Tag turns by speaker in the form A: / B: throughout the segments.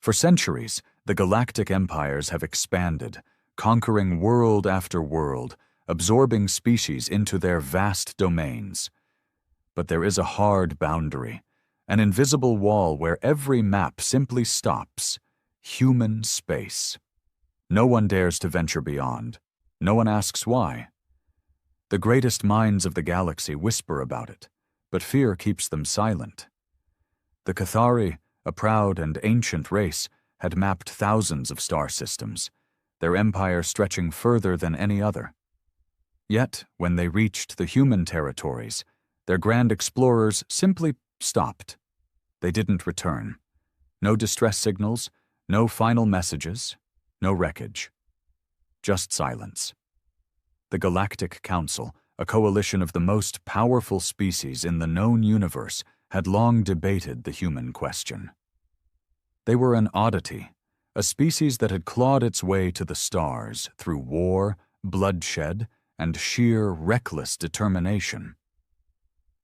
A: For centuries, the galactic empires have expanded, conquering world after world, absorbing species into their vast domains. But there is a hard boundary, an invisible wall where every map simply stops: human space. No one dares to venture beyond. No one asks why. The greatest minds of the galaxy whisper about it, but fear keeps them silent. The Cathari, a proud and ancient race, had mapped thousands of star systems, their empire stretching further than any other. Yet, when they reached the human territories, their grand explorers simply stopped. They didn't return. No distress signals, no final messages, no wreckage. Just silence. The Galactic Council, a coalition of the most powerful species in the known universe, had long debated the human question. They were an oddity, a species that had clawed its way to the stars through war, bloodshed, and sheer reckless determination.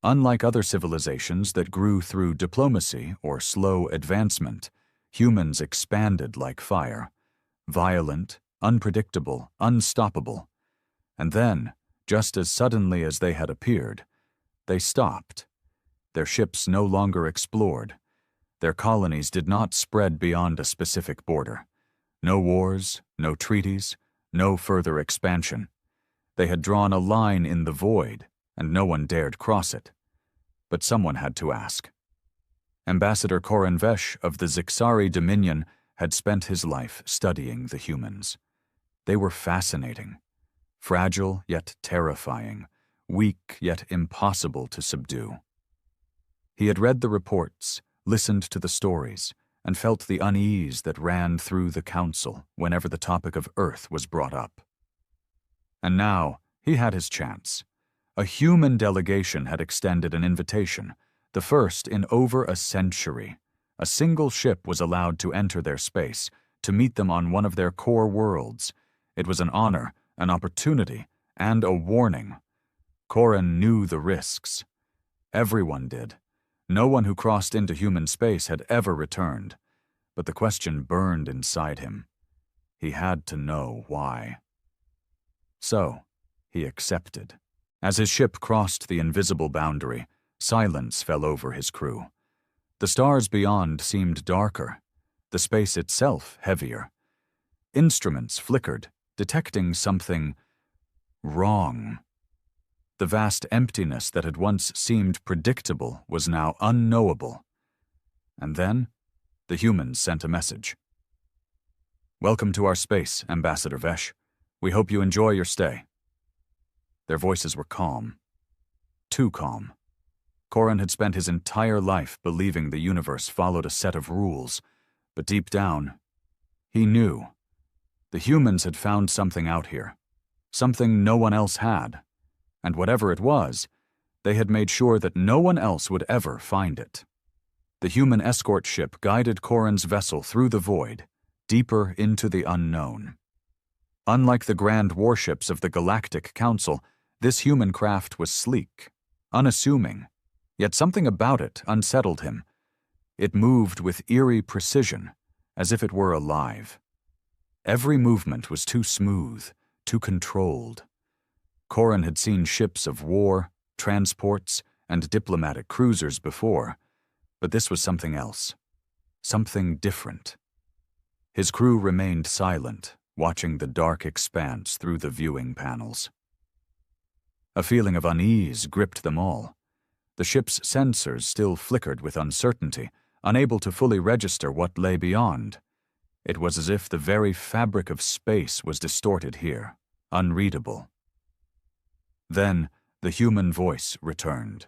A: Unlike other civilizations that grew through diplomacy or slow advancement, humans expanded like fire, violent, unpredictable, unstoppable. And then, just as suddenly as they had appeared, they stopped. Their ships no longer explored. Their colonies did not spread beyond a specific border. No wars, no treaties, no further expansion. They had drawn a line in the void, and no one dared cross it. But someone had to ask. Ambassador Corin Vesh of the Zixari Dominion had spent his life studying the humans. They were fascinating. Fragile yet terrifying, weak yet impossible to subdue. He had read the reports, listened to the stories, and felt the unease that ran through the council whenever the topic of Earth was brought up. And now he had his chance. A human delegation had extended an invitation, the first in over a century. A single ship was allowed to enter their space, to meet them on one of their core worlds. It was an honor, an opportunity, and a warning. Corin knew the risks. Everyone did. No one who crossed into human space had ever returned. But the question burned inside him. He had to know why. So, he accepted. As his ship crossed the invisible boundary, silence fell over his crew. The stars beyond seemed darker, the space itself heavier. Instruments flickered, detecting something wrong. The vast emptiness that had once seemed predictable was now unknowable. And then, the humans sent a message. "Welcome to our space, Ambassador Vesh. We hope you enjoy your stay." Their voices were calm. Too calm. Corin had spent his entire life believing the universe followed a set of rules, but deep down, he knew. The humans had found something out here, something no one else had, and whatever it was, they had made sure that no one else would ever find it. The human escort ship guided Corin's vessel through the void, deeper into the unknown. Unlike the grand warships of the Galactic Council, this human craft was sleek, unassuming, yet something about it unsettled him. It moved with eerie precision, as if it were alive. Every movement was too smooth, too controlled. Corin had seen ships of war, transports, and diplomatic cruisers before, but this was something else, something different. His crew remained silent, watching the dark expanse through the viewing panels. A feeling of unease gripped them all. The ship's sensors still flickered with uncertainty, unable to fully register what lay beyond. It was as if the very fabric of space was distorted here, unreadable. Then, the human voice returned.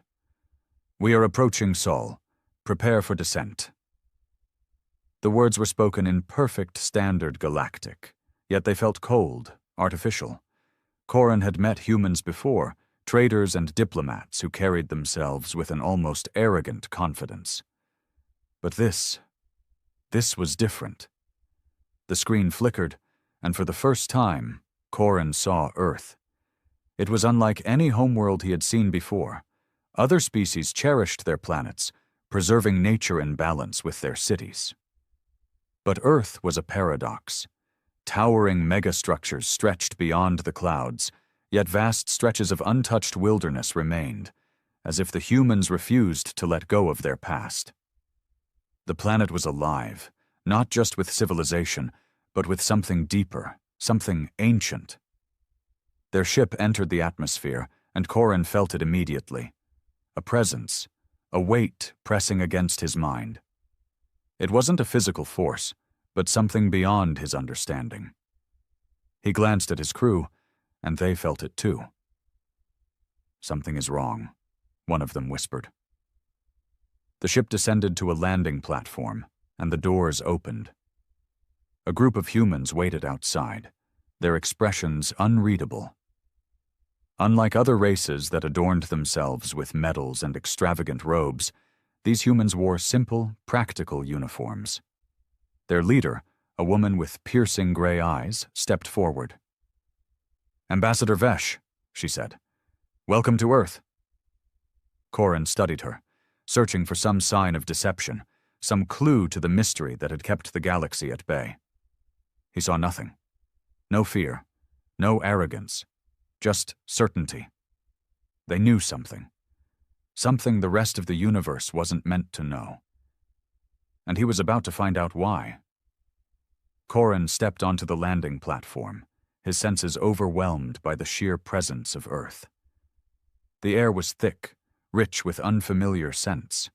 A: "We are approaching Sol. Prepare for descent." The words were spoken in perfect standard Galactic, yet they felt cold, artificial. Corin had met humans before, traders and diplomats who carried themselves with an almost arrogant confidence. But this was different. The screen flickered, and for the first time, Corin saw Earth. It was unlike any homeworld he had seen before. Other species cherished their planets, preserving nature in balance with their cities. But Earth was a paradox. Towering megastructures stretched beyond the clouds, yet vast stretches of untouched wilderness remained, as if the humans refused to let go of their past. The planet was alive, not just with civilization, but with something deeper, something ancient. Their ship entered the atmosphere, and Corin felt it immediately. A presence, a weight pressing against his mind. It wasn't a physical force, but something beyond his understanding. He glanced at his crew, and they felt it too. "Something is wrong," one of them whispered. The ship descended to a landing platform, and the doors opened. A group of humans waited outside, their expressions unreadable. Unlike other races that adorned themselves with medals and extravagant robes, these humans wore simple, practical uniforms. Their leader, a woman with piercing gray eyes, stepped forward. "Ambassador Vesh," she said. "Welcome to Earth." Corin studied her, searching for some sign of deception, some clue to the mystery that had kept the galaxy at bay. He saw nothing. No fear, no arrogance, just certainty. They knew something. Something the rest of the universe wasn't meant to know. And he was about to find out why. Corin stepped onto the landing platform, his senses overwhelmed by the sheer presence of Earth. The air was thick, rich with unfamiliar scents.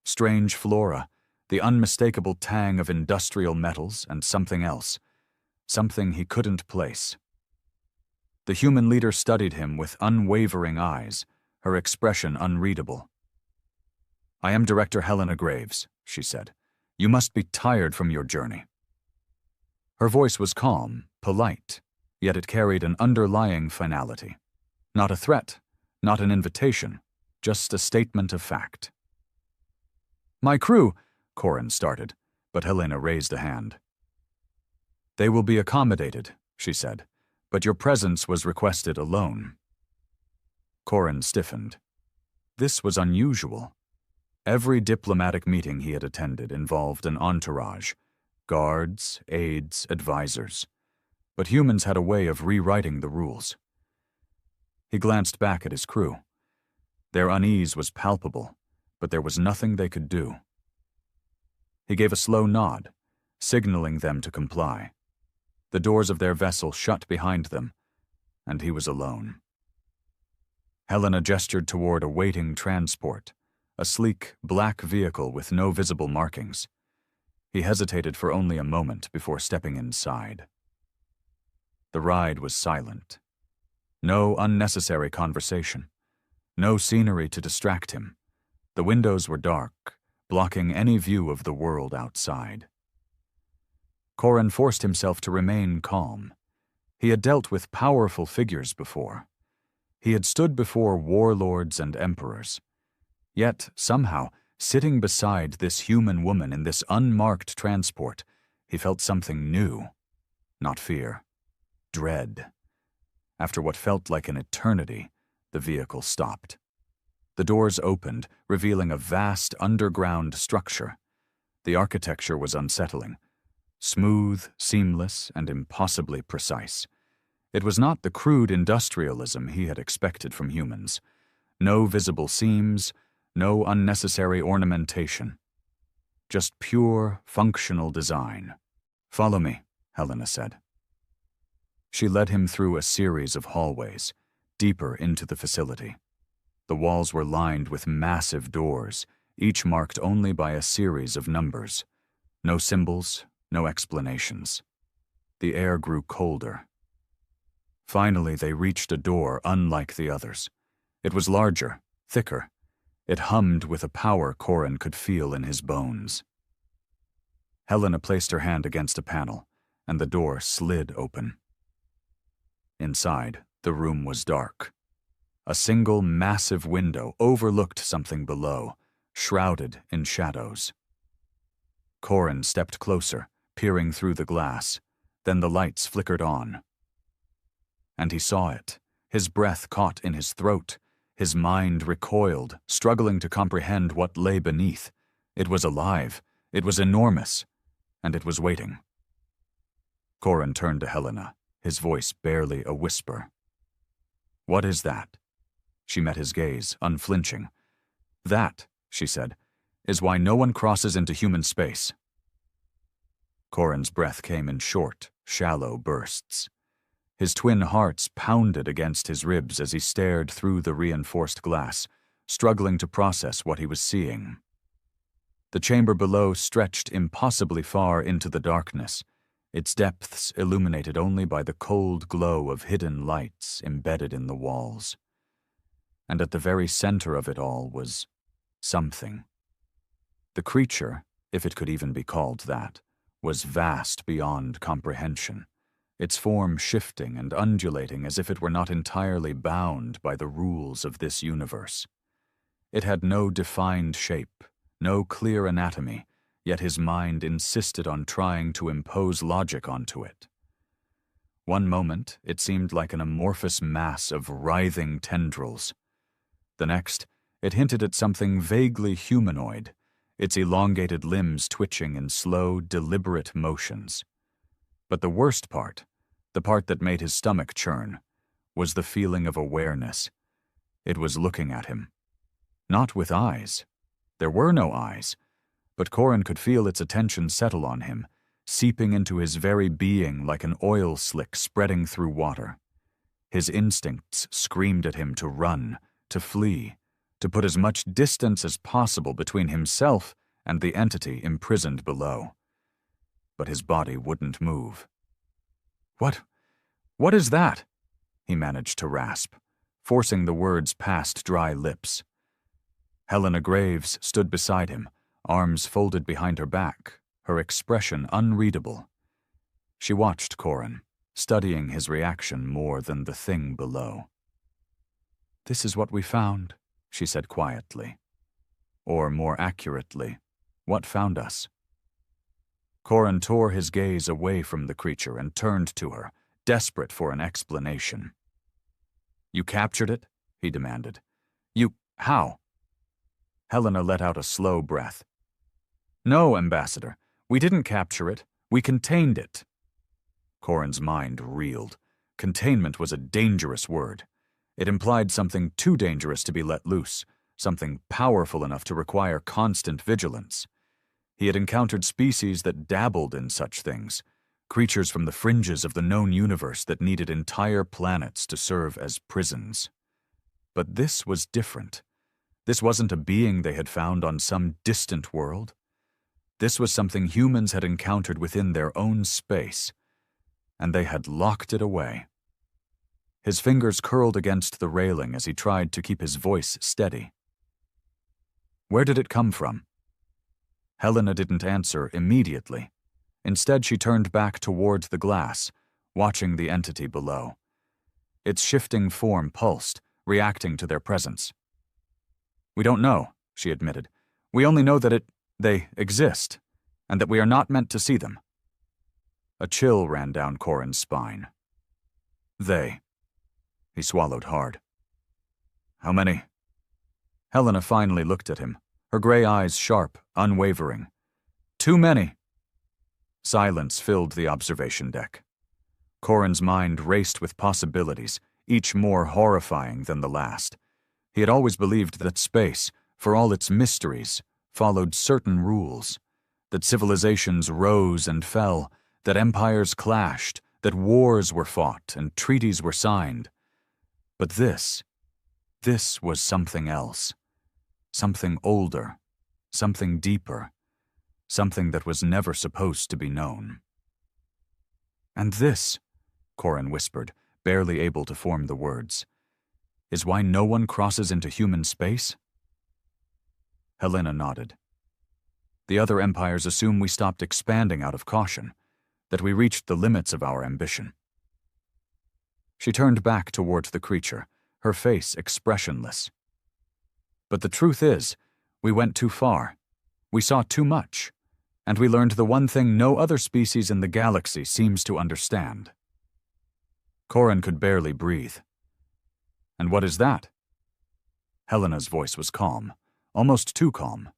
A: Strange flora, the unmistakable tang of industrial metals, and something else. Something he couldn't place. The human leader studied him with unwavering eyes, her expression unreadable. "I am Director Helena Graves," she said. "You must be tired from your journey." Her voice was calm, polite, yet it carried an underlying finality. Not a threat, not an invitation, just a statement of fact. "My crew," Corin started, but Helena raised a hand. "They will be accommodated," she said, "but your presence was requested alone." Corin stiffened. This was unusual. Every diplomatic meeting he had attended involved an entourage, guards, aides, advisors. But humans had a way of rewriting the rules. He glanced back at his crew. Their unease was palpable, but there was nothing they could do. He gave a slow nod, signaling them to comply. The doors of their vessel shut behind them, and he was alone. Helena gestured toward a waiting transport, a sleek, black vehicle with no visible markings. He hesitated for only a moment before stepping inside. The ride was silent. No unnecessary conversation. No scenery to distract him. The windows were dark, blocking any view of the world outside. Corin forced himself to remain calm. He had dealt with powerful figures before. He had stood before warlords and emperors. Yet, somehow, sitting beside this human woman in this unmarked transport, he felt something new. Not fear. Dread. After what felt like an eternity, the vehicle stopped. The doors opened, revealing a vast underground structure. The architecture was unsettling. Smooth, seamless, and impossibly precise. It was not the crude industrialism he had expected from humans. No visible seams, no unnecessary ornamentation. Just pure, functional design. "Follow me," Helena said. She led him through a series of hallways, deeper into the facility. The walls were lined with massive doors, each marked only by a series of numbers. No symbols, no explanations. The air grew colder. Finally, they reached a door unlike the others. It was larger, thicker. It hummed with a power Corin could feel in his bones. Helena placed her hand against a panel, and the door slid open. Inside, the room was dark. A single massive window overlooked something below, shrouded in shadows. Corin stepped closer, peering through the glass. Then the lights flickered on. And he saw it. His breath caught in his throat. His mind recoiled, struggling to comprehend what lay beneath. It was alive. It was enormous. and it was waiting. Corin turned to Helena, his voice barely a whisper. "What is that?" She met his gaze, unflinching. "That," she said, "is why no one crosses into human space." Corin's breath came in short, shallow bursts. His twin hearts pounded against his ribs as he stared through the reinforced glass, struggling to process what he was seeing. The chamber below stretched impossibly far into the darkness, its depths illuminated only by the cold glow of hidden lights embedded in the walls. And at the very center of it all was something. The creature, if it could even be called that, was vast beyond comprehension, its form shifting and undulating as if it were not entirely bound by the rules of this universe. It had no defined shape, no clear anatomy, yet his mind insisted on trying to impose logic onto it. One moment, it seemed like an amorphous mass of writhing tendrils. The next, it hinted at something vaguely humanoid, its elongated limbs twitching in slow, deliberate motions. But the worst part, the part that made his stomach churn, was the feeling of awareness. It was looking at him. Not with eyes. There were no eyes, but Corin could feel its attention settle on him, seeping into his very being like an oil slick spreading through water. His instincts screamed at him to run, to flee, to put as much distance as possible between himself and the entity imprisoned below. But his body wouldn't move. What is that?" he managed to rasp, forcing the words past dry lips. Helena Graves stood beside him, arms folded behind her back, her expression unreadable. She watched Corin, studying his reaction more than the thing below. "This is what we found," she said quietly. Or more accurately, what found us? Corin tore his gaze away from the creature and turned to her, desperate for an explanation. "You captured it?" he demanded. How?" Helena let out a slow breath. "No, Ambassador, we didn't capture it. We contained it." Corin's mind reeled. Containment was a dangerous word. It implied something too dangerous to be let loose, something powerful enough to require constant vigilance. He had encountered species that dabbled in such things, creatures from the fringes of the known universe that needed entire planets to serve as prisons. But this was different. This wasn't a being they had found on some distant world. This was something humans had encountered within their own space, and they had locked it away. His fingers curled against the railing as he tried to keep his voice steady. "Where did it come from?" Helena didn't answer immediately. Instead, she turned back toward the glass, watching the entity below. Its shifting form pulsed, reacting to their presence. "We don't know," she admitted. "We only know that they exist, and that we are not meant to see them." A chill ran down Corin's spine. "They." He swallowed hard. "How many?" Helena finally looked at him, her gray eyes sharp, unwavering. "Too many." Silence filled the observation deck. Corin's mind raced with possibilities, each more horrifying than the last. He had always believed that space, for all its mysteries, followed certain rules, that civilizations rose and fell, that empires clashed, that wars were fought and treaties were signed. But this was something else. Something older, something deeper, something that was never supposed to be known. "And this," Corin whispered, barely able to form the words, "is why no one crosses into human space?" Helena nodded. "The other empires assume we stopped expanding out of caution, that we reached the limits of our ambition." She turned back toward the creature, her face expressionless. "But the truth is, we went too far. We saw too much, and we learned the one thing no other species in the galaxy seems to understand." Corin could barely breathe. "And what is that?" Helena's voice was calm, almost too calm.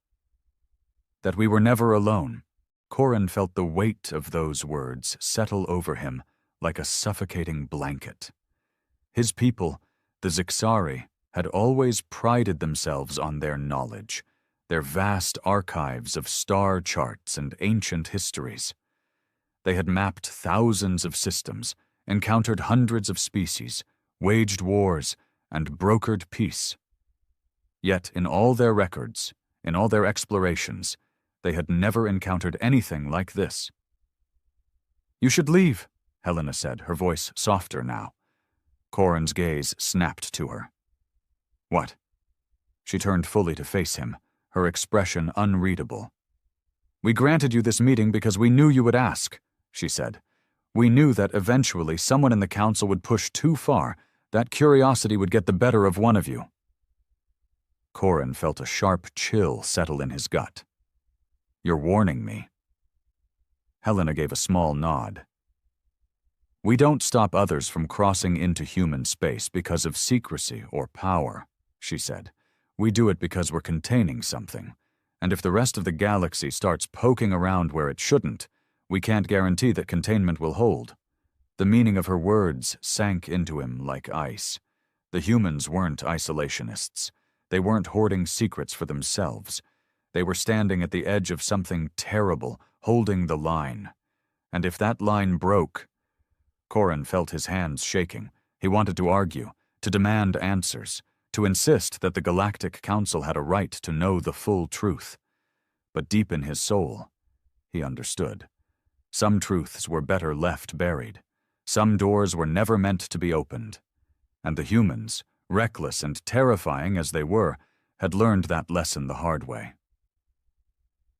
A: "That we were never alone, Corin felt the weight of those words settle over him like a suffocating blanket. His people, the Zixari, had always prided themselves on their knowledge, their vast archives of star charts and ancient histories. They had mapped thousands of systems, encountered hundreds of species, waged wars, and brokered peace. Yet in all their records, in all their explorations, they had never encountered anything like this. "You should leave," Helena said, her voice softer now. Corin's gaze snapped to her. "What?" She turned fully to face him, her expression unreadable. "We granted you this meeting because we knew you would ask," she said. "We knew that eventually someone in the council would push too far, that curiosity would get the better of one of you." Corin felt a sharp chill settle in his gut. "You're warning me." Helena gave a small nod. "We don't stop others from crossing into human space because of secrecy or power," she said. "We do it because we're containing something, and if the rest of the galaxy starts poking around where it shouldn't, we can't guarantee that containment will hold." The meaning of her words sank into him like ice. The humans weren't isolationists. They weren't hoarding secrets for themselves. They were standing at the edge of something terrible, holding the line. And if that line broke... Corin felt his hands shaking. He wanted to argue, to demand answers, to insist that the Galactic Council had a right to know the full truth. But deep in his soul, he understood. Some truths were better left buried. Some doors were never meant to be opened. And the humans, reckless and terrifying as they were, had learned that lesson the hard way.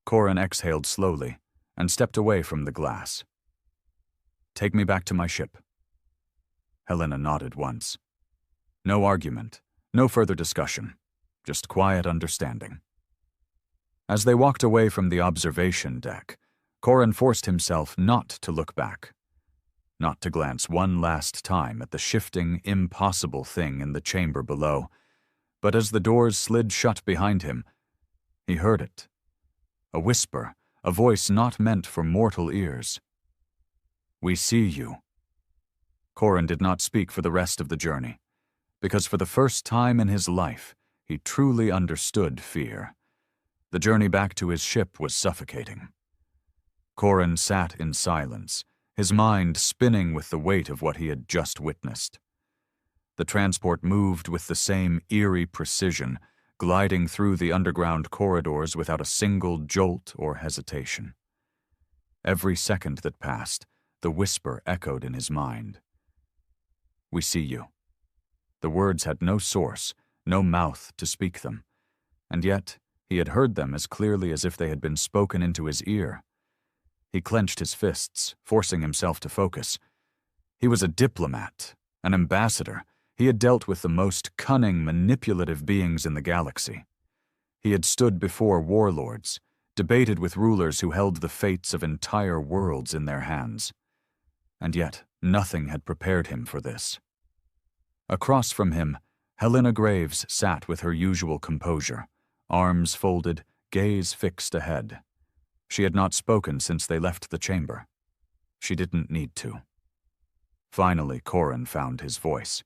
A: Corin exhaled slowly and stepped away from the glass. "Take me back to my ship." Helena nodded once. No argument, no further discussion, just quiet understanding. As they walked away from the observation deck, Corin forced himself not to look back, not to glance one last time at the shifting, impossible thing in the chamber below. But as the doors slid shut behind him, he heard it. A whisper, a voice not meant for mortal ears. "We see you." Corin did not speak for the rest of the journey, because for the first time in his life, he truly understood fear. The journey back to his ship was suffocating. Corin sat in silence, his mind spinning with the weight of what he had just witnessed. The transport moved with the same eerie precision, gliding through the underground corridors without a single jolt or hesitation. Every second that passed, the whisper echoed in his mind. "We see you." The words had no source, no mouth to speak them, and yet he had heard them as clearly as if they had been spoken into his ear. He clenched his fists, forcing himself to focus. He was a diplomat, an ambassador. He had dealt with the most cunning, manipulative beings in the galaxy. He had stood before warlords, debated with rulers who held the fates of entire worlds in their hands. And yet, nothing had prepared him for this. Across from him, Helena Graves sat with her usual composure, arms folded, gaze fixed ahead. She had not spoken since they left the chamber. She didn't need to. Finally, Corin found his voice.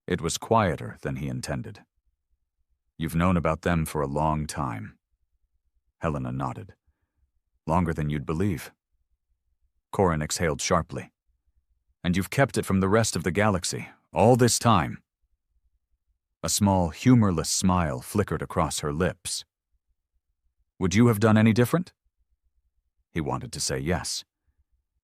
A: It was quieter than he intended. "You've known about them for a long time." Helena nodded. "Longer than you'd believe." Corin exhaled sharply. "And you've kept it from the rest of the galaxy, all this time." A small, humorless smile flickered across her lips. "Would you have done any different?" He wanted to say yes.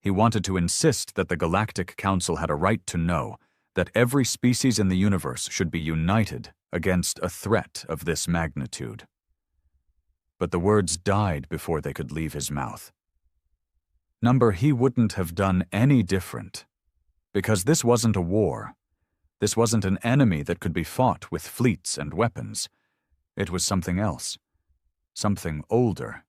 A: He wanted to insist that the Galactic Council had a right to know, that every species in the universe should be united against a threat of this magnitude. But the words died before they could leave his mouth. He wouldn't have done any different, because this wasn't a war. This wasn't an enemy that could be fought with fleets and weapons. It was something else, something older,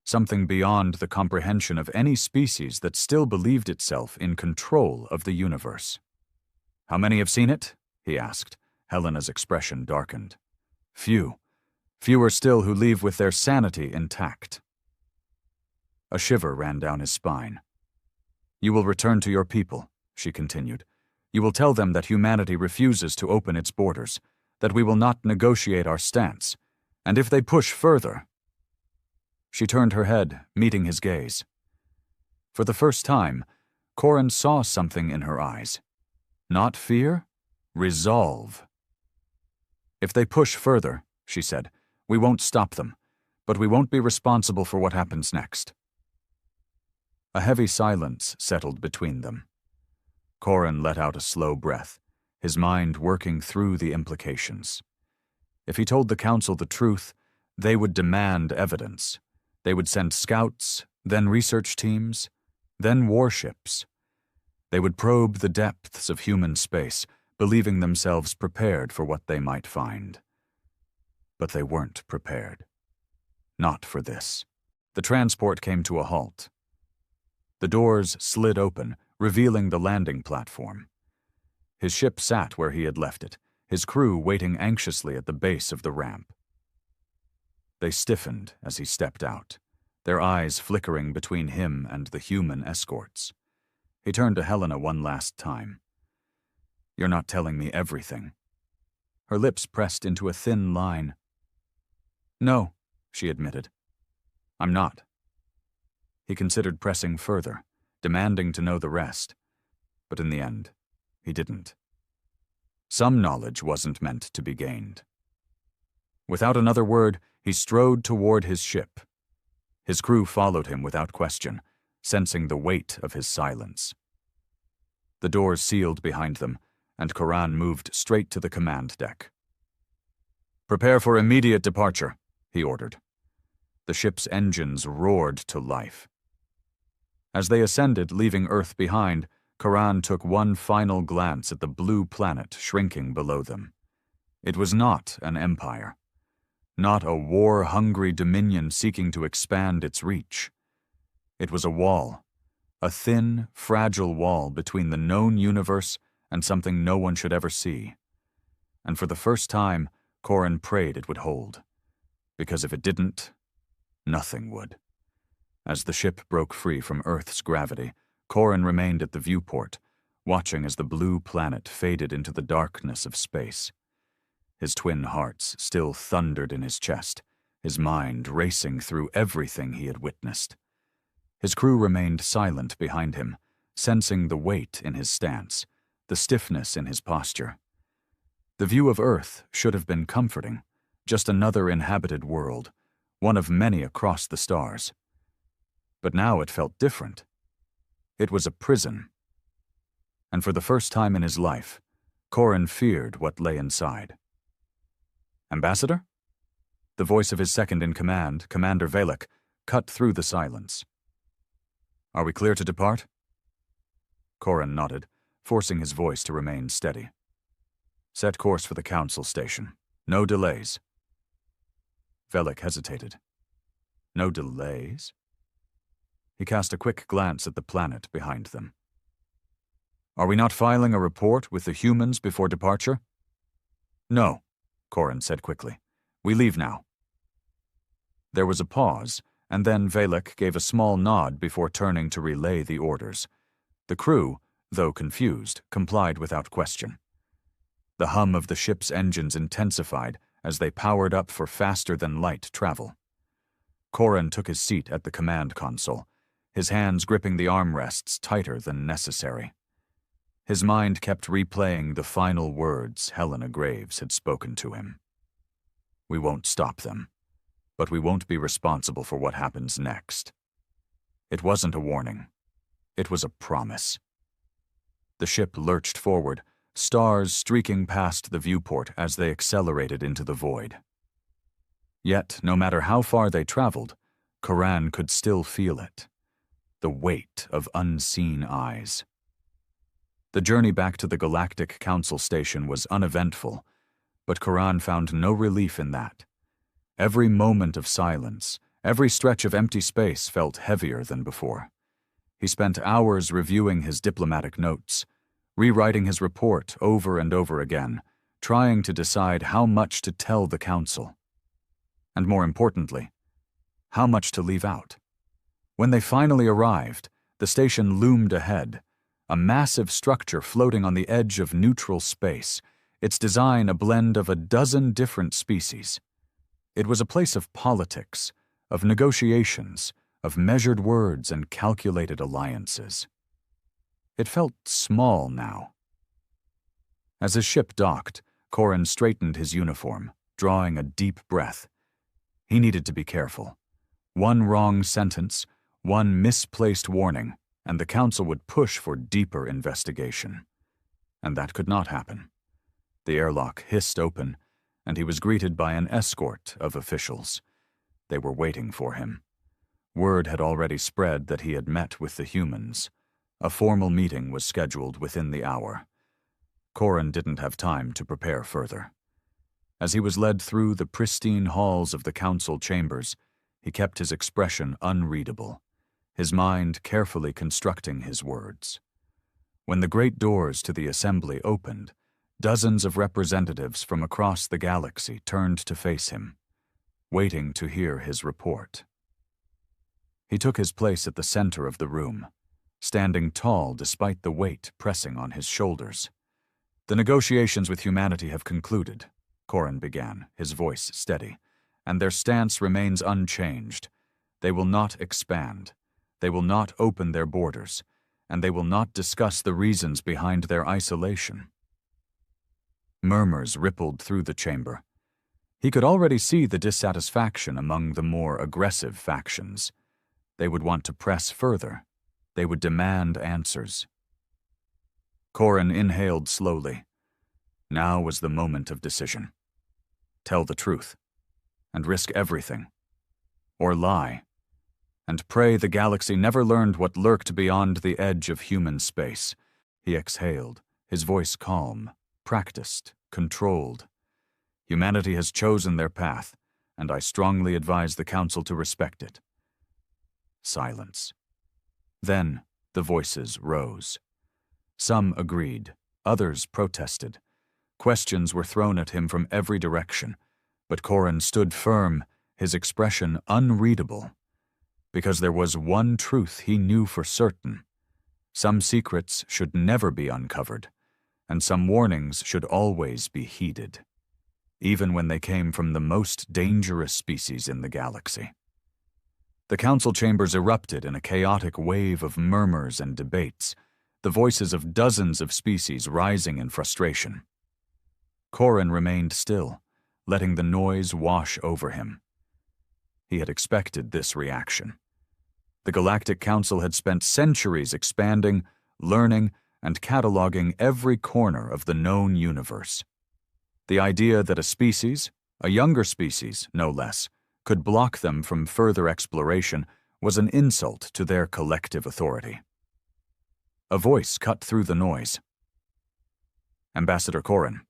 A: something beyond the comprehension of any species that still believed itself in control of the universe. "How many have seen it?" he asked. Helena's expression darkened. "Few. Fewer still who leave with their sanity intact." A shiver ran down his spine. "You will return to your people," she continued. "You will tell them that humanity refuses to open its borders, that we will not negotiate our stance, and if they push further—" She turned her head, meeting his gaze. For the first time, Corin saw something in her eyes. Not fear, resolve. "If they push further," she said, "we won't stop them, but we won't be responsible for what happens next." A heavy silence settled between them. Corin let out a slow breath, his mind working through the implications. If he told the council the truth, they would demand evidence. They would send scouts, then research teams, then warships. They would probe the depths of human space, believing themselves prepared for what they might find. But they weren't prepared. Not for this. The transport came to a halt. The doors slid open, revealing the landing platform. His ship sat where he had left it, his crew waiting anxiously at the base of the ramp. They stiffened as he stepped out, their eyes flickering between him and the human escorts. He turned to Helena one last time. "You're not telling me everything." Her lips pressed into a thin line. "No," she admitted. "I'm not." He considered pressing further, demanding to know the rest, but in the end, he didn't. Some knowledge wasn't meant to be gained. Without another word, he strode toward his ship. His crew followed him without question, sensing the weight of his silence. The doors sealed behind them, and Coran moved straight to the command deck. "Prepare for immediate departure," he ordered. The ship's engines roared to life. As they ascended, leaving Earth behind, Coran took one final glance at the blue planet shrinking below them. It was not an empire. Not a war-hungry dominion seeking to expand its reach. It was a wall, a thin, fragile wall between the known universe and something no one should ever see. And for the first time, Corin prayed it would hold. Because if it didn't, nothing would. As the ship broke free from Earth's gravity, Corin remained at the viewport, watching as the blue planet faded into the darkness of space. His twin hearts still thundered in his chest, his mind racing through everything he had witnessed. His crew remained silent behind him, sensing the weight in his stance, the stiffness in his posture. The view of Earth should have been comforting, just another inhabited world, one of many across the stars. But now it felt different. It was a prison. And for the first time in his life, Corin feared what lay inside. "Ambassador?" The voice of his second-in-command, Commander Valak, cut through the silence. "Are we clear to depart?" Corin nodded, forcing his voice to remain steady. "Set course for the council station. No delays." Valak hesitated. "No delays?" He cast a quick glance at the planet behind them. "Are we not filing a report with the humans before departure?" "No," Corin said quickly. "We leave now." There was a pause, and then Valak gave a small nod before turning to relay the orders. The crew, though confused, complied without question. The hum of the ship's engines intensified as they powered up for faster-than-light travel. Corin took his seat at the command console, his hands gripping the armrests tighter than necessary. His mind kept replaying the final words Helena Graves had spoken to him. "We won't stop them, but we won't be responsible for what happens next." It wasn't a warning. It was a promise. The ship lurched forward, stars streaking past the viewport as they accelerated into the void. Yet, no matter how far they traveled, Coran could still feel it. The weight of unseen eyes. The journey back to the Galactic Council station was uneventful, but Coran found no relief in that. Every moment of silence, every stretch of empty space felt heavier than before. He spent hours reviewing his diplomatic notes, rewriting his report over and over again, trying to decide how much to tell the council. And more importantly, how much to leave out. When they finally arrived, the station loomed ahead, a massive structure floating on the edge of neutral space, its design a blend of a dozen different species. It was a place of politics, of negotiations, of measured words and calculated alliances. It felt small now. As his ship docked, Corrin straightened his uniform, drawing a deep breath. He needed to be careful. One wrong sentence, one misplaced warning, and the Council would push for deeper investigation. And that could not happen. The airlock hissed open, and he was greeted by an escort of officials. They were waiting for him. Word had already spread that he had met with the humans. A formal meeting was scheduled within the hour. Corrin didn't have time to prepare further. As he was led through the pristine halls of the council chambers, he kept his expression unreadable, his mind carefully constructing his words. When the great doors to the assembly opened, dozens of representatives from across the galaxy turned to face him, waiting to hear his report. He took his place at the center of the room, standing tall despite the weight pressing on his shoulders. "The negotiations with humanity have concluded," Corrin began, his voice steady, "and their stance remains unchanged. They will not expand. They will not open their borders, and they will not discuss the reasons behind their isolation." Murmurs rippled through the chamber. He could already see the dissatisfaction among the more aggressive factions. They would want to press further. They would demand answers. Corrin inhaled slowly. Now was the moment of decision. Tell the truth, and risk everything. Or lie, and pray the galaxy never learned what lurked beyond the edge of human space. He exhaled, his voice calm, practiced, controlled. Humanity has chosen their path, and I strongly advise the Council to respect it. Silence. Then the voices rose. Some agreed, others protested. Questions were thrown at him from every direction, but Corrin stood firm, his expression unreadable. Because there was one truth he knew for certain. Some secrets should never be uncovered, and some warnings should always be heeded, even when they came from the most dangerous species in the galaxy. The council chambers erupted in a chaotic wave of murmurs and debates, the voices of dozens of species rising in frustration. Corrin remained still, letting the noise wash over him. He had expected this reaction. The Galactic Council had spent centuries expanding, learning, and cataloging every corner of the known universe. The idea that a species, a younger species no less, could block them from further exploration was an insult to their collective authority. A voice cut through the noise. "Ambassador Corrin."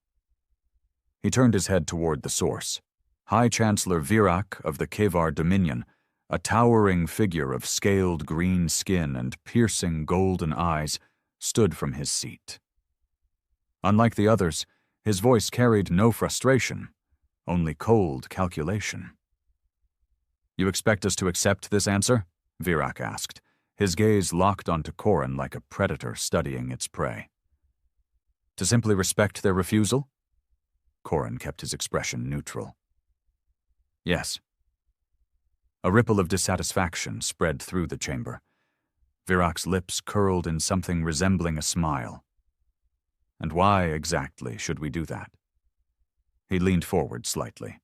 A: He turned his head toward the source. High Chancellor Virak of the Kevar Dominion, a towering figure of scaled green skin and piercing golden eyes, stood from his seat. Unlike the others, his voice carried no frustration, only cold calculation. "You expect us to accept this answer?" Virak asked, his gaze locked onto Corrin like a predator studying its prey. "To simply respect their refusal?" Corrin kept his expression neutral. "Yes." A ripple of dissatisfaction spread through the chamber. Virak's lips curled in something resembling a smile. "And why exactly should we do that?" He leaned forward slightly.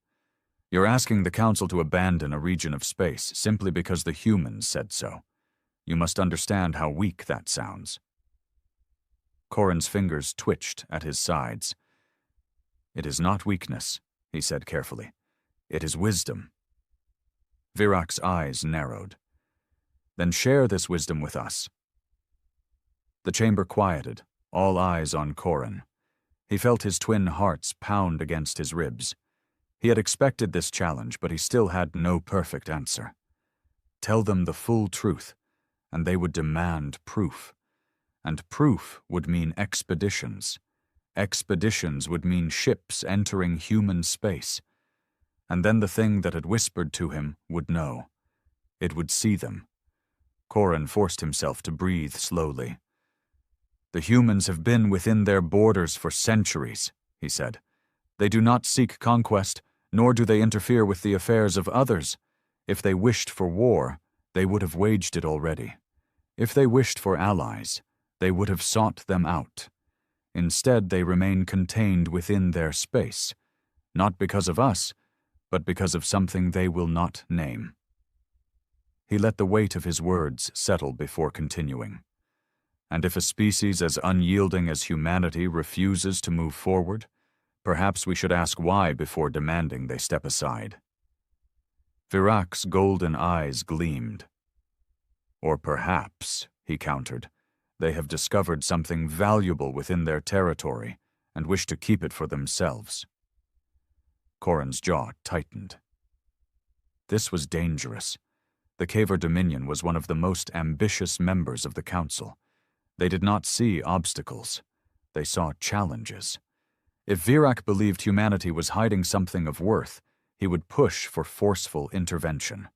A: "You're asking the Council to abandon a region of space simply because the humans said so. You must understand how weak that sounds." Corrin's fingers twitched at his sides. "It is not weakness," he said carefully. "It is wisdom." Virak's eyes narrowed. "Then share this wisdom with us." The chamber quieted, all eyes on Corrin. He felt his twin hearts pound against his ribs. He had expected this challenge, but he still had no perfect answer. Tell them the full truth, and they would demand proof. And proof would mean expeditions. Expeditions would mean ships entering human space. And then the thing that had whispered to him would know. It would see them. Corin forced himself to breathe slowly. "The humans have been within their borders for centuries," he said. "They do not seek conquest, nor do they interfere with the affairs of others. If they wished for war, they would have waged it already. If they wished for allies, they would have sought them out. Instead, they remain contained within their space, not because of us, but because of something they will not name." He let the weight of his words settle before continuing. "And if a species as unyielding as humanity refuses to move forward, perhaps we should ask why before demanding they step aside." Virak's golden eyes gleamed. "Or perhaps," he countered, "they have discovered something valuable within their territory and wish to keep it for themselves." Corin's jaw tightened. This was dangerous. The Kavar Dominion was one of the most ambitious members of the Council. They did not see obstacles. They saw challenges. If Virak believed humanity was hiding something of worth, he would push for forceful intervention.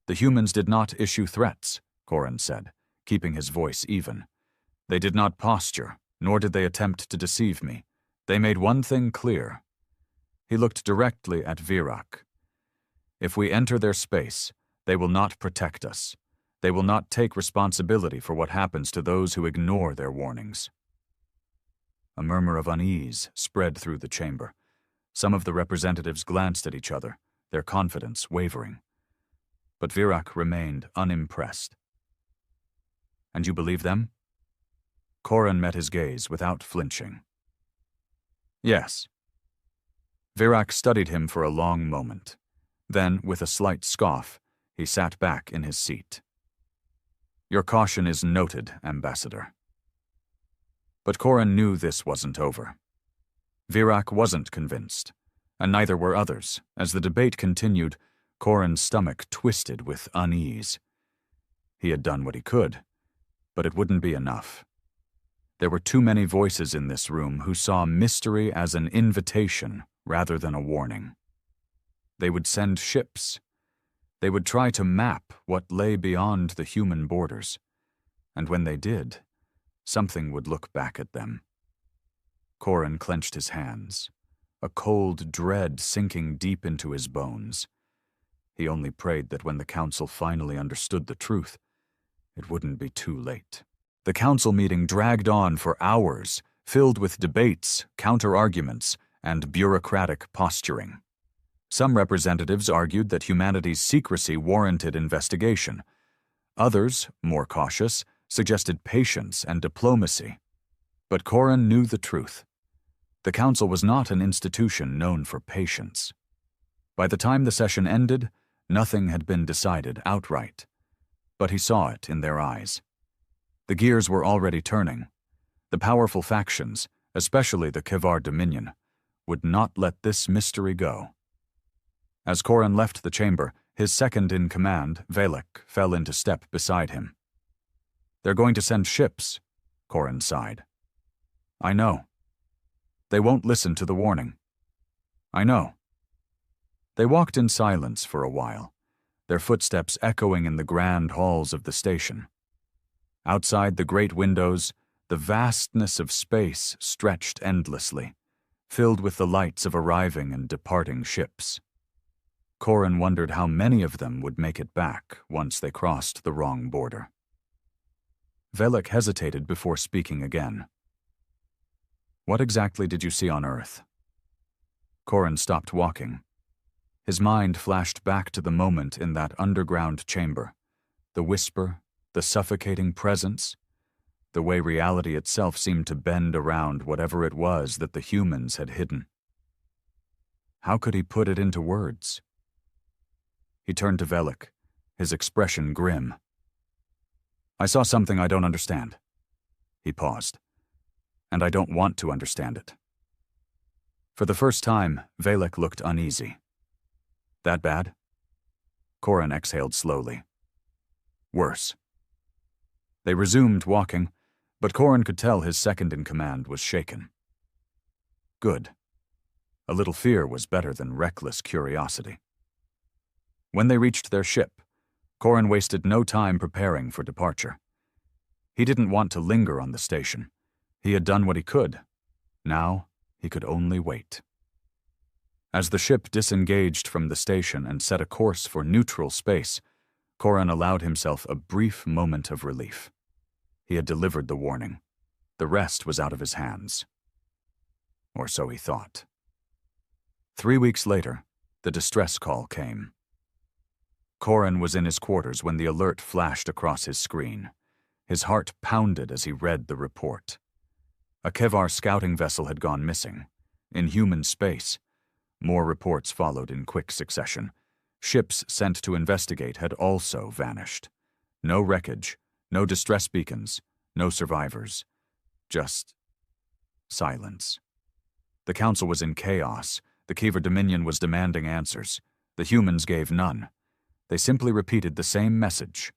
A: "The humans did not issue threats," Corin said, keeping his voice even. "They did not posture, nor did they attempt to deceive me. They made one thing clear." He looked directly at Virak. "If we enter their space, they will not protect us. They will not take responsibility for what happens to those who ignore their warnings." A murmur of unease spread through the chamber. Some of the representatives glanced at each other, their confidence wavering. But Virak remained unimpressed. "And you believe them?" Corin met his gaze without flinching. "Yes." Virak studied him for a long moment. Then, with a slight scoff, he sat back in his seat. "Your caution is noted, Ambassador." But Corin knew this wasn't over. Virak wasn't convinced, and neither were others. As the debate continued, Corin's stomach twisted with unease. He had done what he could, but it wouldn't be enough. There were too many voices in this room who saw mystery as an invitation rather than a warning. They would send ships. They would try to map what lay beyond the human borders. And when they did, something would look back at them. Corin clenched his hands, a cold dread sinking deep into his bones. He only prayed that when the council finally understood the truth, it wouldn't be too late. The council meeting dragged on for hours, filled with debates, counter-arguments, and bureaucratic posturing. Some representatives argued that humanity's secrecy warranted investigation. Others, more cautious, suggested patience and diplomacy. But Corin knew the truth. The council was not an institution known for patience. By the time the session ended, nothing had been decided outright. But he saw it in their eyes. The gears were already turning. The powerful factions, especially the Kavar Dominion, would not let this mystery go. As Corin left the chamber, his second-in-command, Velek, fell into step beside him. "They're going to send ships," Corin sighed. "I know. They won't listen to the warning." "I know." They walked in silence for a while, their footsteps echoing in the grand halls of the station. Outside the great windows, the vastness of space stretched endlessly, filled with the lights of arriving and departing ships. Corin wondered how many of them would make it back once they crossed the wrong border. Velek hesitated before speaking again. "What exactly did you see on Earth?" Corin stopped walking. His mind flashed back to the moment in that underground chamber, the whisper, the suffocating presence, the way reality itself seemed to bend around whatever it was that the humans had hidden. How could he put it into words? He turned to Velek, his expression grim. "I saw something I don't understand." He paused. "And I don't want to understand it." For the first time, Velek looked uneasy. "That bad?" Corin exhaled slowly. "Worse." They resumed walking, but Corin could tell his second-in-command was shaken. Good. A little fear was better than reckless curiosity. When they reached their ship, Corin wasted no time preparing for departure. He didn't want to linger on the station. He had done what he could. Now, he could only wait. As the ship disengaged from the station and set a course for neutral space, Corin allowed himself a brief moment of relief. He had delivered the warning. The rest was out of his hands. Or so he thought. 3 weeks later, the distress call came. Corin was in his quarters when the alert flashed across his screen. His heart pounded as he read the report. A Kevar scouting vessel had gone missing. In human space. More reports followed in quick succession. Ships sent to investigate had also vanished. No wreckage, no distress beacons, no survivors. Just silence. The Council was in chaos. The Kevar Dominion was demanding answers. The humans gave none. They simply repeated the same message.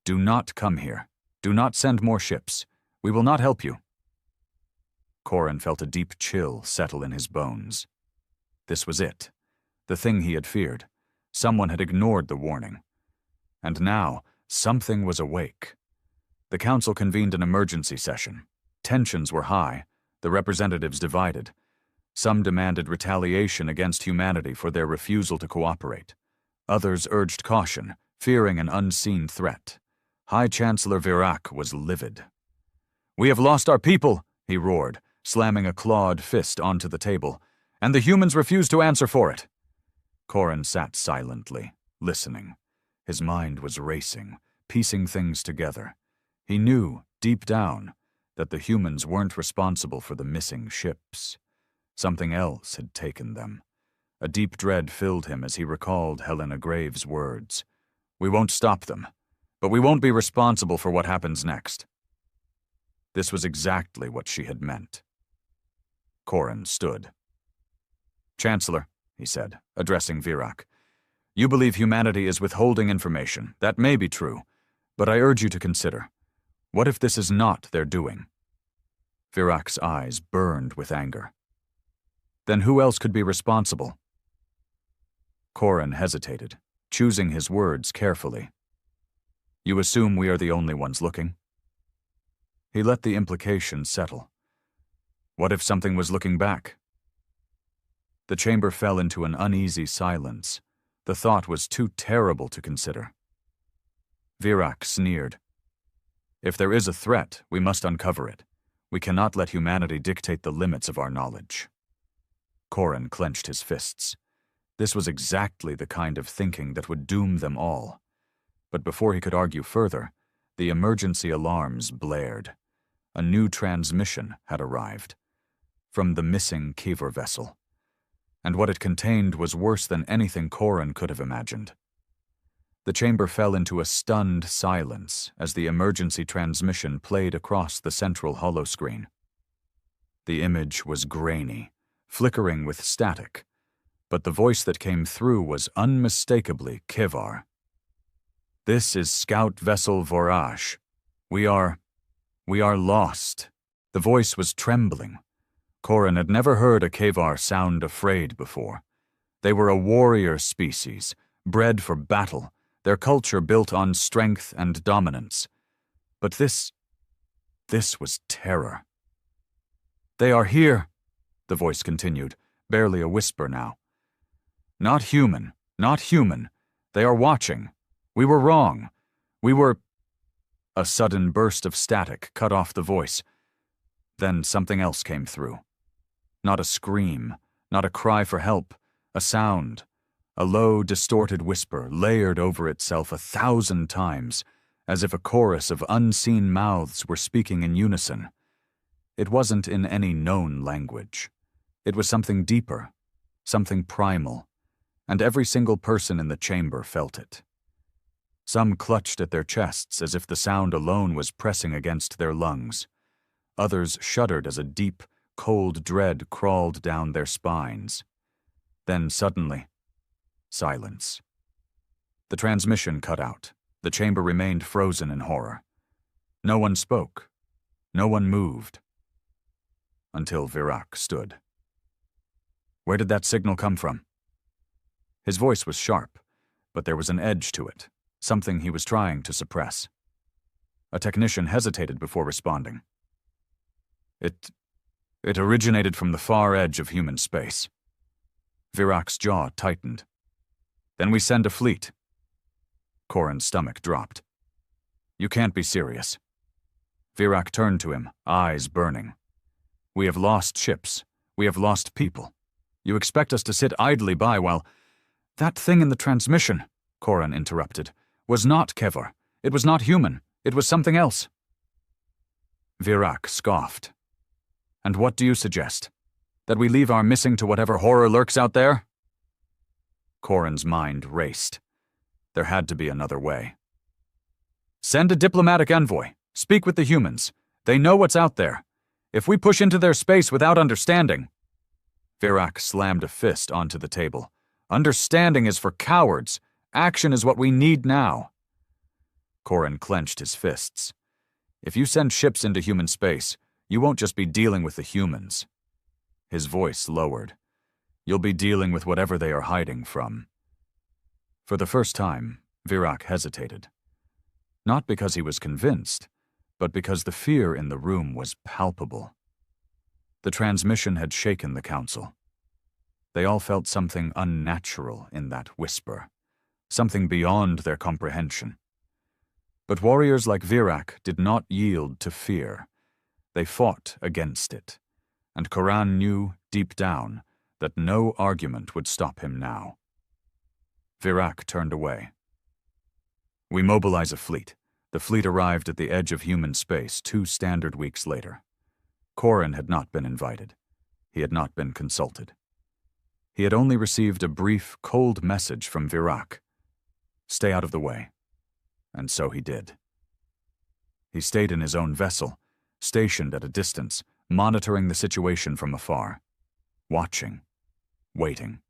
A: Do not come here. Do not send more ships. We will not help you. Corin felt a deep chill settle in his bones. This was it. The thing he had feared. Someone had ignored the warning. And now, something was awake. The Council convened an emergency session. Tensions were high. The representatives divided. Some demanded retaliation against humanity for their refusal to cooperate. Others urged caution, fearing an unseen threat. High Chancellor Virac was livid. "We have lost our people," he roared, slamming a clawed fist onto the table, "and the humans refuse to answer for it." Corin sat silently, listening. His mind was racing, piecing things together. He knew, deep down, that the humans weren't responsible for the missing ships. Something else had taken them. A deep dread filled him as he recalled Helena Graves' words. "We won't stop them, but we won't be responsible for what happens next." This was exactly what she had meant. Corin stood. "Chancellor," he said, addressing Virac, "you believe humanity is withholding information. That may be true, but I urge you to consider. What if this is not their doing?" Virac's eyes burned with anger. "Then who else could be responsible?" Corin hesitated, choosing his words carefully. "You assume we are the only ones looking?" He let the implication settle. What if something was looking back? The chamber fell into an uneasy silence. The thought was too terrible to consider. Virac sneered. "If there is a threat, we must uncover it. We cannot let humanity dictate the limits of our knowledge." Corin clenched his fists. This was exactly the kind of thinking that would doom them all. But before he could argue further, the emergency alarms blared. A new transmission had arrived. From the missing Kevar vessel. And what it contained was worse than anything Corin could have imagined. The chamber fell into a stunned silence as the emergency transmission played across the central holoscreen. The image was grainy, flickering with static, but the voice that came through was unmistakably Kevar. "This is Scout Vessel Vorash. We are lost." The voice was trembling. Corin had never heard a Kevar sound afraid before. They were a warrior species, bred for battle, their culture built on strength and dominance. But this was terror. "They are here," the voice continued, barely a whisper now. Not human. They are watching. We were wrong. We were—" A sudden burst of static cut off the voice. Then something else came through. Not a scream, not a cry for help, a sound, a low, distorted whisper layered over itself 1,000 times, as if a chorus of unseen mouths were speaking in unison. It wasn't in any known language. It was something deeper, something primal, and every single person in the chamber felt it. Some clutched at their chests as if the sound alone was pressing against their lungs. Others shuddered as a deep, cold dread crawled down their spines. Then suddenly, silence. The transmission cut out. The chamber remained frozen in horror. No one spoke. No one moved. Until Virac stood. "Where did that signal come from?" His voice was sharp, but there was an edge to it, something he was trying to suppress. A technician hesitated before responding. It originated from the far edge of human space. Virak's jaw tightened. Then we send a fleet. Corin's stomach dropped. You can't be serious. Virak turned to him, eyes burning. We have lost ships. We have lost people. You expect us to sit idly by while— That thing in the transmission, Corin interrupted, was not Kevar. It was not human. It was something else. Virak scoffed. And what do you suggest? That we leave our missing to whatever horror lurks out there? Corin's mind raced. There had to be another way. Send a diplomatic envoy. Speak with the humans. They know what's out there. If we push into their space without understanding— Virak slammed a fist onto the table. Understanding is for cowards. Action is what we need now. Corin clenched his fists. If you send ships into human space, you won't just be dealing with the humans. His voice lowered. You'll be dealing with whatever they are hiding from. For the first time, Virak hesitated. Not because he was convinced, but because the fear in the room was palpable. The transmission had shaken the council. They all felt something unnatural in that whisper, something beyond their comprehension. But warriors like Virak did not yield to fear. They fought against it, and Corin knew deep down that no argument would stop him now. Virak turned away. We mobilize a fleet. The fleet arrived at the edge of human space 2 standard weeks later. Corin had not been invited. He had not been consulted. He had only received a brief, cold message from Virak. Stay out of the way. And so he did. He stayed in his own vessel, stationed at a distance, monitoring the situation from afar, watching, waiting.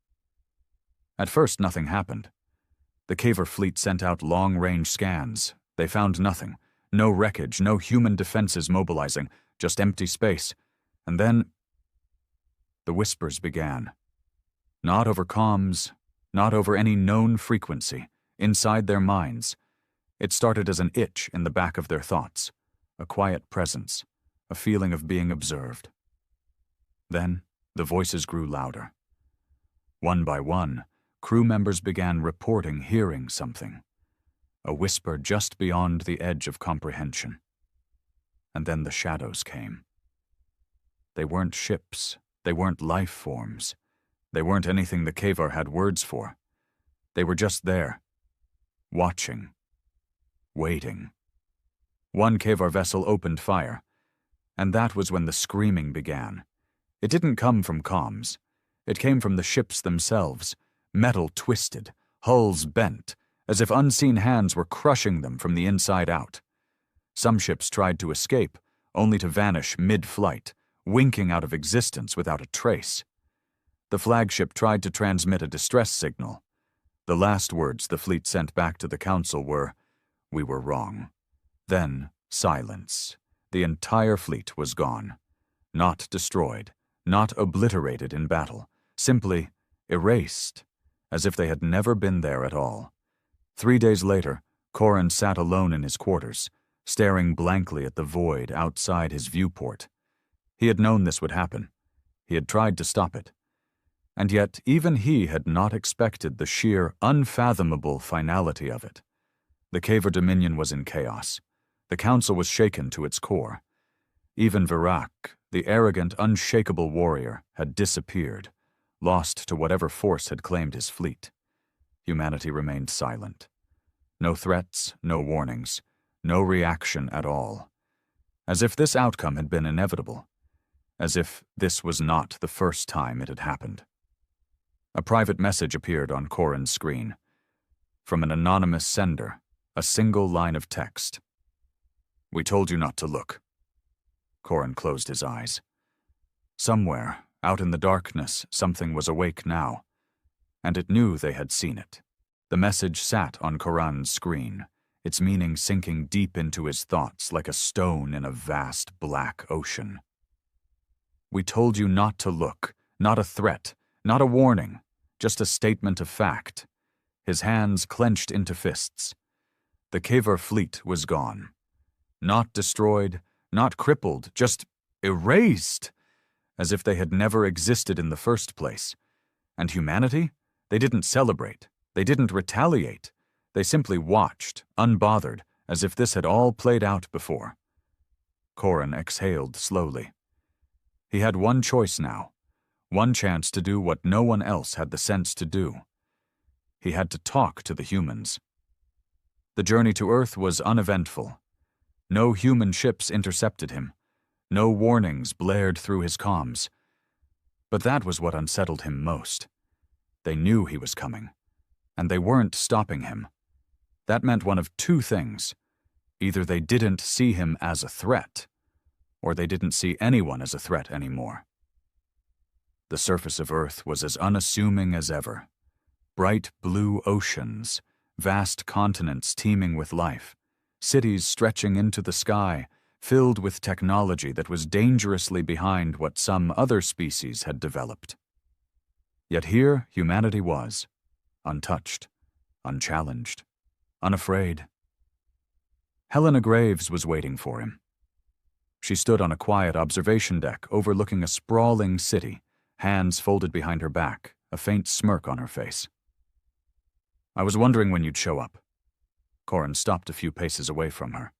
A: At first, nothing happened. The Kevar fleet sent out long-range scans. They found nothing. No wreckage, no human defenses mobilizing, just empty space. And then the whispers began. Not over comms, not over any known frequency, inside their minds. It started as an itch in the back of their thoughts, a quiet presence, a feeling of being observed. Then the voices grew louder. One by one, crew members began reporting hearing something, a whisper just beyond the edge of comprehension. And then the shadows came. They weren't ships, they weren't life forms, they weren't anything the Kevar had words for. They were just there, watching, waiting. One Kevar vessel opened fire, and that was when the screaming began. It didn't come from comms. It came from the ships themselves, metal twisted, hulls bent, as if unseen hands were crushing them from the inside out. Some ships tried to escape, only to vanish mid-flight, winking out of existence without a trace. The flagship tried to transmit a distress signal. The last words the fleet sent back to the council were, "We were wrong." Then, silence. The entire fleet was gone. Not destroyed, not obliterated in battle, simply erased, as if they had never been there at all. 3 days later, Corin sat alone in his quarters, staring blankly at the void outside his viewport. He had known this would happen. He had tried to stop it. And yet even he had not expected the sheer, unfathomable finality of it. The Kevar Dominion was in chaos. The council was shaken to its core. Even Virak, the arrogant, unshakable warrior, had disappeared, lost to whatever force had claimed his fleet. Humanity remained silent. No threats, no warnings, no reaction at all. As if this outcome had been inevitable. As if this was not the first time it had happened. A private message appeared on Corin's screen. From an anonymous sender, a single line of text. "We told you not to look." Corin closed his eyes. Somewhere, out in the darkness, something was awake now, and it knew they had seen it. The message sat on Corin's screen, its meaning sinking deep into his thoughts like a stone in a vast black ocean. "We told you not to look, not a threat, not a warning, just a statement of fact." His hands clenched into fists. The Kavar fleet was gone. Not destroyed, not crippled, just erased, as if they had never existed in the first place. And humanity? They didn't celebrate. They didn't retaliate. They simply watched, unbothered, as if this had all played out before. Corin exhaled slowly. He had one choice now, one chance to do what no one else had the sense to do. He had to talk to the humans. The journey to Earth was uneventful. No human ships intercepted him. No warnings blared through his comms. But that was what unsettled him most. They knew he was coming, and they weren't stopping him. That meant one of two things. Either they didn't see him as a threat, or they didn't see anyone as a threat anymore. The surface of Earth was as unassuming as ever. Bright blue oceans, vast continents teeming with life, cities stretching into the sky, filled with technology that was dangerously behind what some other species had developed. Yet here humanity was, untouched, unchallenged, unafraid. Helena Graves was waiting for him. She stood on a quiet observation deck overlooking a sprawling city, hands folded behind her back, a faint smirk on her face. "I was wondering when you'd show up." Corin stopped a few paces away from her.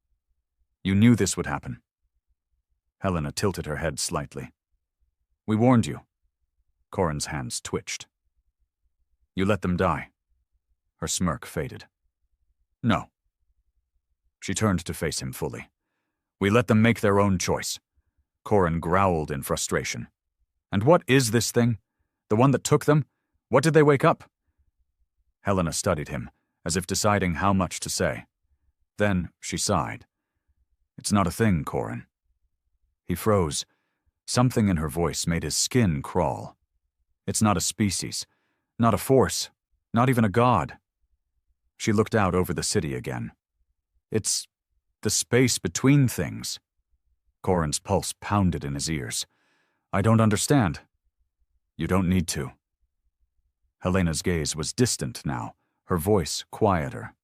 A: "You knew this would happen." Helena tilted her head slightly. "We warned you." Corin's hands twitched. "You let them die." Her smirk faded. "No." She turned to face him fully. "We let them make their own choice." Corin growled in frustration. "And what is this thing? The one that took them? What did they wake up?" Helena studied him, as if deciding how much to say. Then she sighed. "It's not a thing, Corin." He froze. Something in her voice made his skin crawl. "It's not a species, not a force, not even a god." She looked out over the city again. "It's the space between things." Corin's pulse pounded in his ears. "I don't understand." "You don't need to." Helena's gaze was distant now, her voice quieter.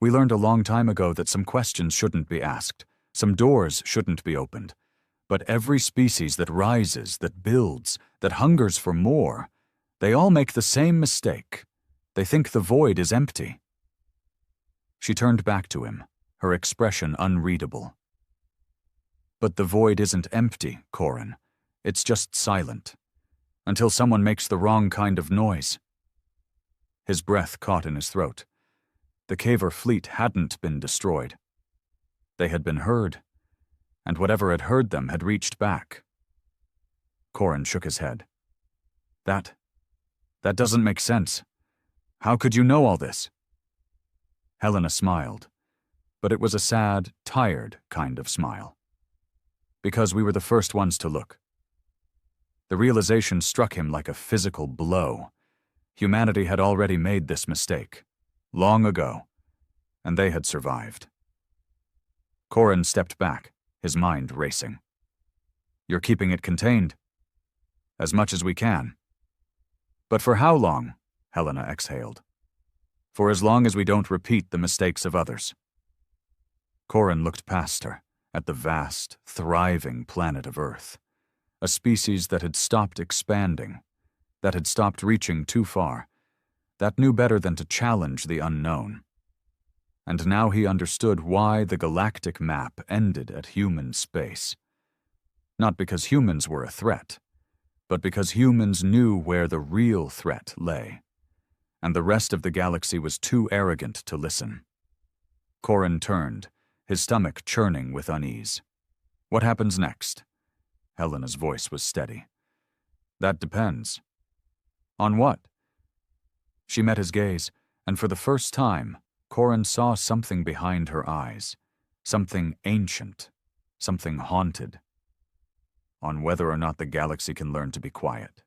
A: "We learned a long time ago that some questions shouldn't be asked, some doors shouldn't be opened. But every species that rises, that builds, that hungers for more, they all make the same mistake. They think the void is empty." She turned back to him, her expression unreadable. "But the void isn't empty, Corin. It's just silent. Until someone makes the wrong kind of noise." His breath caught in his throat. The Kavar fleet hadn't been destroyed. They had been heard, and whatever had heard them had reached back. Corin shook his head. That doesn't make sense. How could you know all this?" Helena smiled, but it was a sad, tired kind of smile. "Because we were the first ones to look." The realization struck him like a physical blow. Humanity had already made this mistake, long ago, and they had survived. Corin stepped back, his mind racing. "You're keeping it contained?" "As much as we can." "But for how long?" Helena exhaled. "For as long as we don't repeat the mistakes of others." Corin looked past her, at the vast, thriving planet of Earth, a species that had stopped expanding, that had stopped reaching too far, that knew better than to challenge the unknown. And now he understood why the galactic map ended at human space. Not because humans were a threat, but because humans knew where the real threat lay, and the rest of the galaxy was too arrogant to listen. Corin turned, his stomach churning with unease. "What happens next?" Helena's voice was steady. "That depends." "On what?" She met his gaze, and for the first time, Corin saw something behind her eyes, something ancient, something haunted. "On whether or not the galaxy can learn to be quiet."